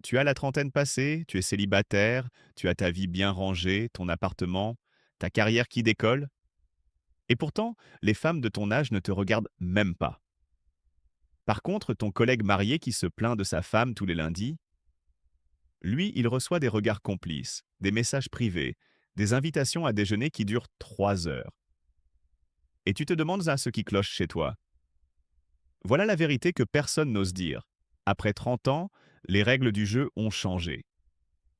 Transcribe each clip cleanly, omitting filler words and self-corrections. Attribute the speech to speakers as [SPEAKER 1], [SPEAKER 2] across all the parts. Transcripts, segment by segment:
[SPEAKER 1] Tu as la trentaine passée, tu es célibataire, tu as ta vie bien rangée, ton appartement, ta carrière qui décolle. Et pourtant, les femmes de ton âge ne te regardent même pas. Par contre, ton collègue marié qui se plaint de sa femme tous les lundis, lui, il reçoit des regards complices, des messages privés, des invitations à déjeuner qui durent 3 heures. Et tu te demandes à ce qui cloche chez toi. Voilà la vérité que personne n'ose dire. Après 30 ans, les règles du jeu ont changé.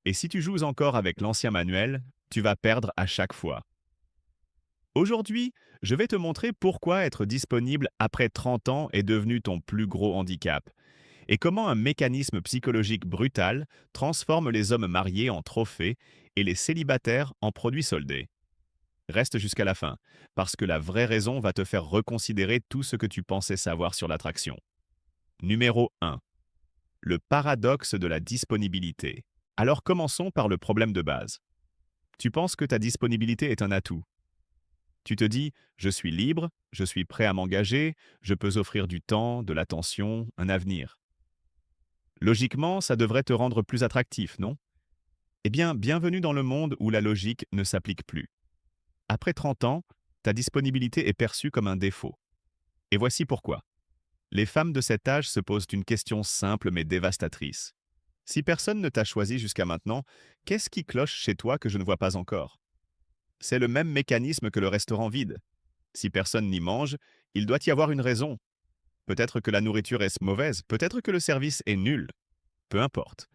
[SPEAKER 1] Et si tu joues encore avec l'ancien manuel, tu vas perdre à chaque fois. Aujourd'hui, je vais te montrer pourquoi être disponible après 30 ans est devenu ton plus gros handicap et comment un mécanisme psychologique brutal transforme les hommes mariés en trophées et les célibataires en produits soldés. Reste jusqu'à la fin, parce que la vraie raison va te faire reconsidérer tout ce que tu pensais savoir sur l'attraction. Numéro 1. Le paradoxe de la disponibilité. Alors commençons par le problème de base. Tu penses que ta disponibilité est un atout. Tu te dis, je suis libre, je suis prêt à m'engager, je peux offrir du temps, de l'attention, un avenir. Logiquement, ça devrait te rendre plus attractif, non? Eh bien, bienvenue dans le monde où la logique ne s'applique plus. Après 30 ans, ta disponibilité est perçue comme un défaut. Et voici pourquoi. Les femmes de cet âge se posent une question simple mais dévastatrice. Si personne ne t'a choisi jusqu'à maintenant, qu'est-ce qui cloche chez toi que je ne vois pas encore? C'est le même mécanisme que le restaurant vide. Si personne n'y mange, il doit y avoir une raison. Peut-être que la nourriture est mauvaise, peut-être que le service est nul. Peu importe.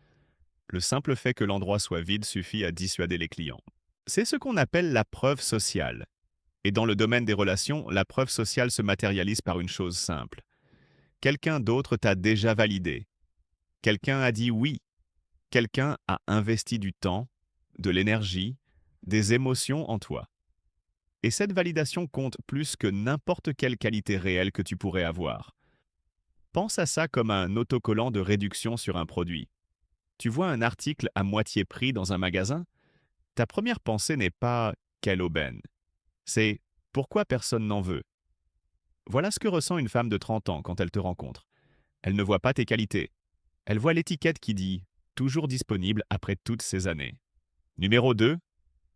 [SPEAKER 1] Le simple fait que l'endroit soit vide suffit à dissuader les clients. C'est ce qu'on appelle la preuve sociale. Et dans le domaine des relations, la preuve sociale se matérialise par une chose simple. Quelqu'un d'autre t'a déjà validé. Quelqu'un a dit oui. Quelqu'un a investi du temps, de l'énergie, des émotions en toi. Et cette validation compte plus que n'importe quelle qualité réelle que tu pourrais avoir. Pense à ça comme un autocollant de réduction sur un produit. Tu vois un article à moitié prix dans un magasin? Ta première pensée n'est pas quelle aubaine. C'est pourquoi personne n'en veut. Voilà ce que ressent une femme de 30 ans quand elle te rencontre. Elle ne voit pas tes qualités. Elle voit l'étiquette qui dit toujours disponible après toutes ces années. Numéro 2.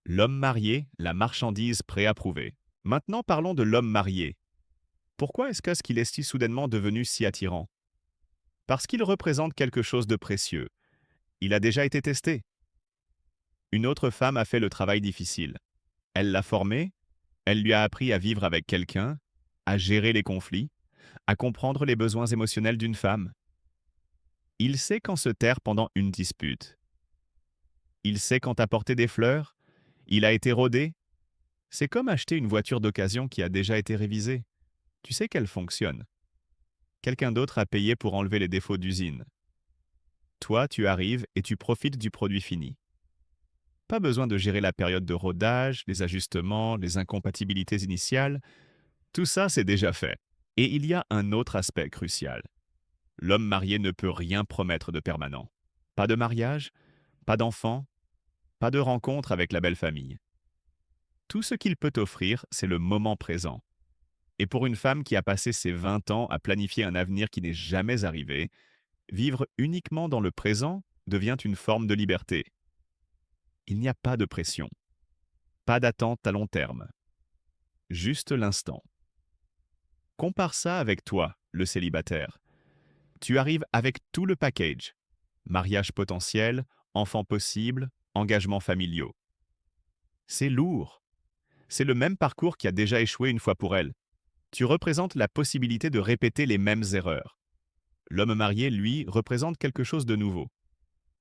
[SPEAKER 1] L'homme marié, la marchandise préapprouvée. Maintenant parlons de l'homme marié. Pourquoi est-ce qu'il est si soudainement devenu si attirant? Parce qu'il représente quelque chose de précieux. Il a déjà été testé. Une autre femme a fait le travail difficile. Elle l'a formé, elle lui a appris à vivre avec quelqu'un, à gérer les conflits, à comprendre les besoins émotionnels d'une femme. Il sait quand se taire pendant une dispute. Il sait quand apporter des fleurs. Il a été rodé. C'est comme acheter une voiture d'occasion qui a déjà été révisée. Tu sais qu'elle fonctionne. Quelqu'un d'autre a payé pour enlever les défauts d'usine. Toi, tu arrives et tu profites du produit fini. Pas besoin de gérer la période de rodage, les ajustements, les incompatibilités initiales. Tout ça, c'est déjà fait. Et il y a un autre aspect crucial. L'homme marié ne peut rien promettre de permanent. Pas de mariage, pas d'enfant, pas de rencontre avec la belle famille. Tout ce qu'il peut offrir, c'est le moment présent. Et pour une femme qui a passé ses 20 ans à planifier un avenir qui n'est jamais arrivé, vivre uniquement dans le présent devient une forme de liberté. Il n'y a pas de pression, pas d'attente à long terme, juste l'instant. Compare ça avec toi, le célibataire. Tu arrives avec tout le package. Mariage potentiel, enfants possibles, engagements familiaux. C'est lourd. C'est le même parcours qui a déjà échoué une fois pour elle. Tu représentes la possibilité de répéter les mêmes erreurs. L'homme marié, lui, représente quelque chose de nouveau.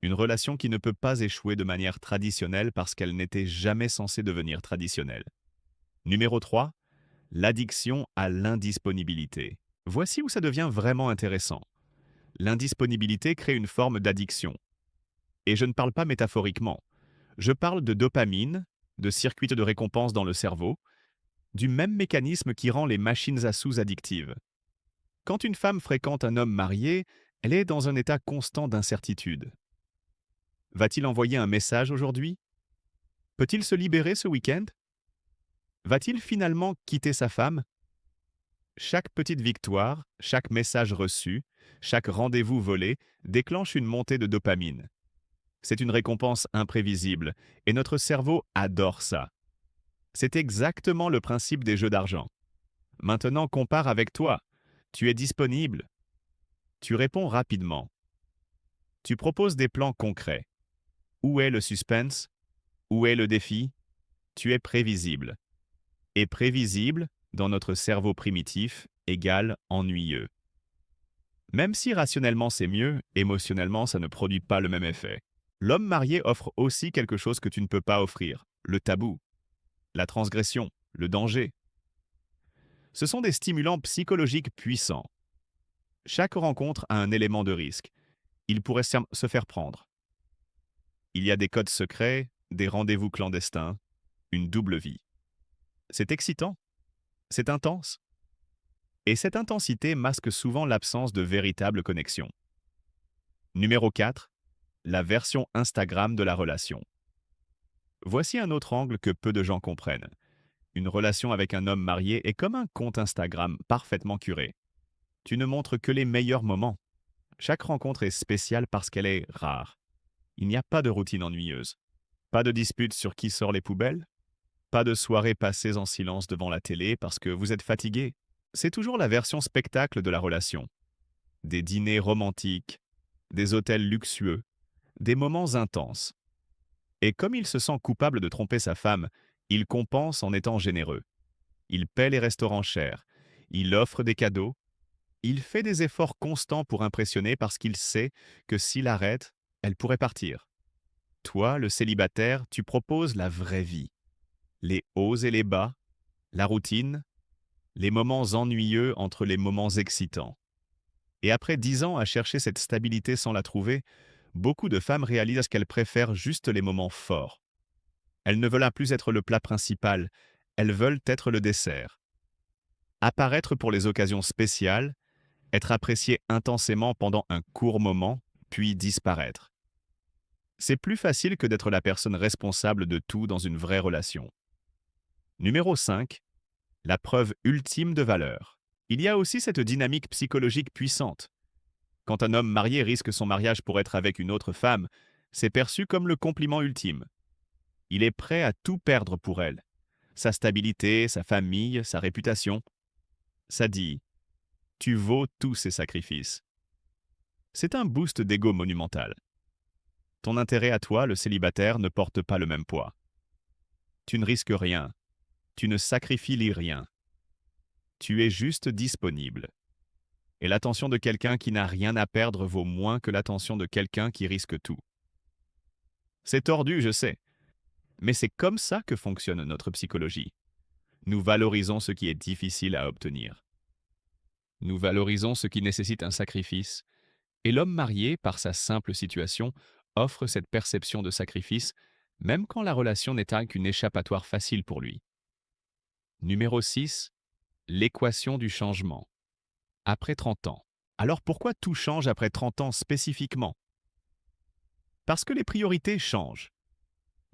[SPEAKER 1] Une relation qui ne peut pas échouer de manière traditionnelle parce qu'elle n'était jamais censée devenir traditionnelle. Numéro 3. L'addiction à l'indisponibilité. Voici où ça devient vraiment intéressant. L'indisponibilité crée une forme d'addiction. Et je ne parle pas métaphoriquement. Je parle de dopamine, de circuits de récompense dans le cerveau, du même mécanisme qui rend les machines à sous addictives. Quand une femme fréquente un homme marié, elle est dans un état constant d'incertitude. Va-t-il envoyer un message aujourd'hui? Peut-il se libérer ce week-end? Va-t-il finalement quitter sa femme? Chaque petite victoire, chaque message reçu, chaque rendez-vous volé déclenche une montée de dopamine. C'est une récompense imprévisible et notre cerveau adore ça. C'est exactement le principe des jeux d'argent. Maintenant, compare avec toi. Tu es disponible. Tu réponds rapidement. Tu proposes des plans concrets. Où est le suspense? Où est le défi? Tu es prévisible. Et prévisible, dans notre cerveau primitif, égale ennuyeux. Même si rationnellement c'est mieux, émotionnellement ça ne produit pas le même effet. L'homme marié offre aussi quelque chose que tu ne peux pas offrir, le tabou, la transgression, le danger. Ce sont des stimulants psychologiques puissants. Chaque rencontre a un élément de risque. Il pourrait se faire prendre. Il y a des codes secrets, des rendez-vous clandestins, une double vie. C'est excitant, c'est intense. Et cette intensité masque souvent l'absence de véritable connexion. Numéro 4. La version Instagram de la relation. Voici un autre angle que peu de gens comprennent. Une relation avec un homme marié est comme un compte Instagram parfaitement curé. Tu ne montres que les meilleurs moments. Chaque rencontre est spéciale parce qu'elle est rare. Il n'y a pas de routine ennuyeuse. Pas de dispute sur qui sort les poubelles. Pas de soirées passées en silence devant la télé parce que vous êtes fatigué. C'est toujours la version spectacle de la relation. Des dîners romantiques, des hôtels luxueux, des moments intenses. Et comme il se sent coupable de tromper sa femme, il compense en étant généreux. Il paie les restaurants chers, il offre des cadeaux, il fait des efforts constants pour impressionner parce qu'il sait que s'il arrête, elle pourrait partir. Toi, le célibataire, tu proposes la vraie vie. Les hauts et les bas, la routine, les moments ennuyeux entre les moments excitants. Et après 10 ans à chercher cette stabilité sans la trouver, beaucoup de femmes réalisent qu'elles préfèrent juste les moments forts. Elles ne veulent plus être le plat principal, elles veulent être le dessert. Apparaître pour les occasions spéciales, être apprécié intensément pendant un court moment, puis disparaître. C'est plus facile que d'être la personne responsable de tout dans une vraie relation. Numéro 5. La preuve ultime de valeur. Il y a aussi cette dynamique psychologique puissante. Quand un homme marié risque son mariage pour être avec une autre femme, c'est perçu comme le compliment ultime. Il est prêt à tout perdre pour elle. Sa stabilité, sa famille, sa réputation. Ça dit, tu vaux tous ces sacrifices. C'est un boost d'ego monumental. Ton intérêt à toi, le célibataire, ne porte pas le même poids. Tu ne risques rien. Tu ne sacrifies rien. Tu es juste disponible. Et l'attention de quelqu'un qui n'a rien à perdre vaut moins que l'attention de quelqu'un qui risque tout. C'est tordu, je sais. Mais c'est comme ça que fonctionne notre psychologie. Nous valorisons ce qui est difficile à obtenir. Nous valorisons ce qui nécessite un sacrifice. Et l'homme marié, par sa simple situation, offre cette perception de sacrifice, même quand la relation n'est qu'une échappatoire facile pour lui. Numéro 6. L'équation du changement. Après 30 ans. Alors pourquoi tout change après 30 ans spécifiquement? Parce que les priorités changent.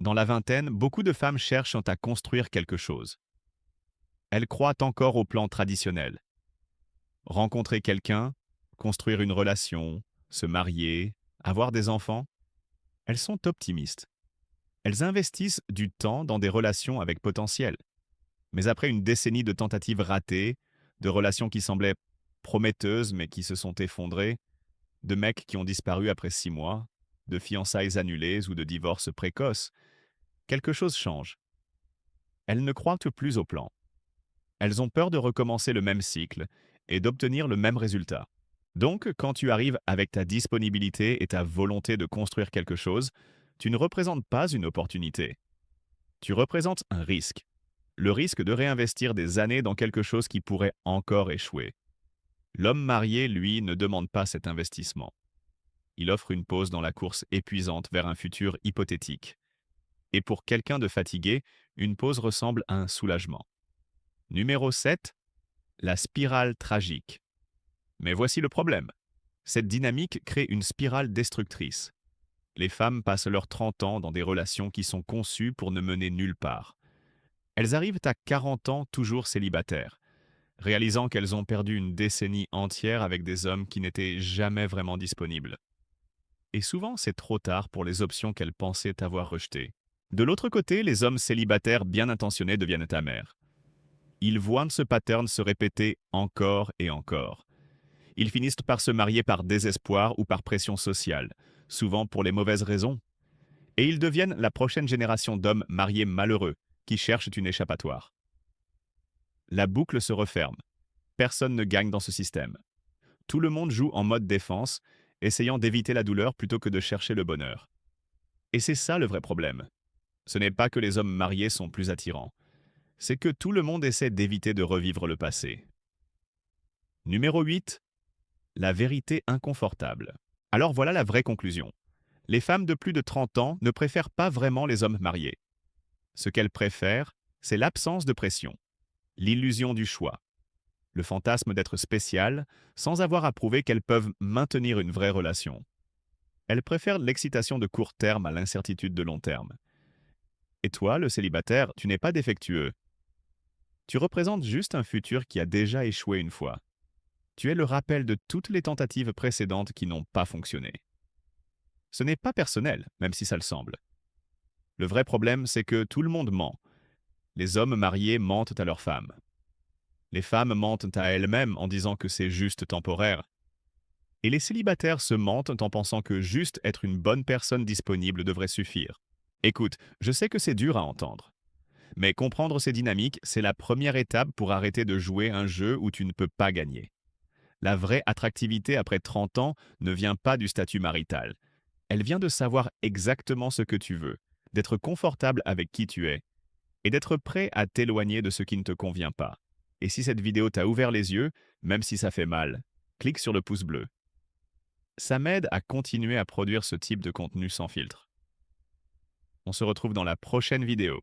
[SPEAKER 1] Dans la vingtaine, beaucoup de femmes cherchent à construire quelque chose. Elles croient encore au plan traditionnel. Rencontrer quelqu'un, construire une relation, se marier, avoir des enfants. Elles sont optimistes. Elles investissent du temps dans des relations avec potentiel. Mais après une décennie de tentatives ratées, de relations qui semblaient prometteuses mais qui se sont effondrées, de mecs qui ont disparu après 6 mois, de fiançailles annulées ou de divorces précoces, quelque chose change. Elles ne croient plus au plan. Elles ont peur de recommencer le même cycle et d'obtenir le même résultat. Donc, quand tu arrives avec ta disponibilité et ta volonté de construire quelque chose, tu ne représentes pas une opportunité. Tu représentes un risque. Le risque de réinvestir des années dans quelque chose qui pourrait encore échouer. L'homme marié, lui, ne demande pas cet investissement. Il offre une pause dans la course épuisante vers un futur hypothétique. Et pour quelqu'un de fatigué, une pause ressemble à un soulagement. Numéro 7. La spirale tragique. Mais voici le problème. Cette dynamique crée une spirale destructrice. Les femmes passent leurs 30 ans dans des relations qui sont conçues pour ne mener nulle part. Elles arrivent à 40 ans toujours célibataires, réalisant qu'elles ont perdu une décennie entière avec des hommes qui n'étaient jamais vraiment disponibles. Et souvent, c'est trop tard pour les options qu'elles pensaient avoir rejetées. De l'autre côté, les hommes célibataires bien intentionnés deviennent amers. Ils voient ce pattern se répéter encore et encore. Ils finissent par se marier par désespoir ou par pression sociale, souvent pour les mauvaises raisons. Et ils deviennent la prochaine génération d'hommes mariés malheureux qui cherchent une échappatoire. La boucle se referme. Personne ne gagne dans ce système. Tout le monde joue en mode défense, essayant d'éviter la douleur plutôt que de chercher le bonheur. Et c'est ça le vrai problème. Ce n'est pas que les hommes mariés sont plus attirants. C'est que tout le monde essaie d'éviter de revivre le passé. Numéro 8. La vérité inconfortable. Alors voilà la vraie conclusion. Les femmes de plus de 30 ans ne préfèrent pas vraiment les hommes mariés. Ce qu'elles préfèrent, c'est l'absence de pression, l'illusion du choix, le fantasme d'être spécial sans avoir à prouver qu'elles peuvent maintenir une vraie relation. Elles préfèrent l'excitation de court terme à l'incertitude de long terme. Et toi, le célibataire, tu n'es pas défectueux. Tu représentes juste un futur qui a déjà échoué une fois. Tu es le rappel de toutes les tentatives précédentes qui n'ont pas fonctionné. Ce n'est pas personnel, même si ça le semble. Le vrai problème, c'est que tout le monde ment. Les hommes mariés mentent à leurs femmes. Les femmes mentent à elles-mêmes en disant que c'est juste temporaire. Et les célibataires se mentent en pensant que juste être une bonne personne disponible devrait suffire. Écoute, je sais que c'est dur à entendre. Mais comprendre ces dynamiques, c'est la première étape pour arrêter de jouer un jeu où tu ne peux pas gagner. La vraie attractivité après 30 ans ne vient pas du statut marital. Elle vient de savoir exactement ce que tu veux, d'être confortable avec qui tu es, et d'être prêt à t'éloigner de ce qui ne te convient pas. Et si cette vidéo t'a ouvert les yeux, même si ça fait mal, clique sur le pouce bleu. Ça m'aide à continuer à produire ce type de contenu sans filtre. On se retrouve dans la prochaine vidéo.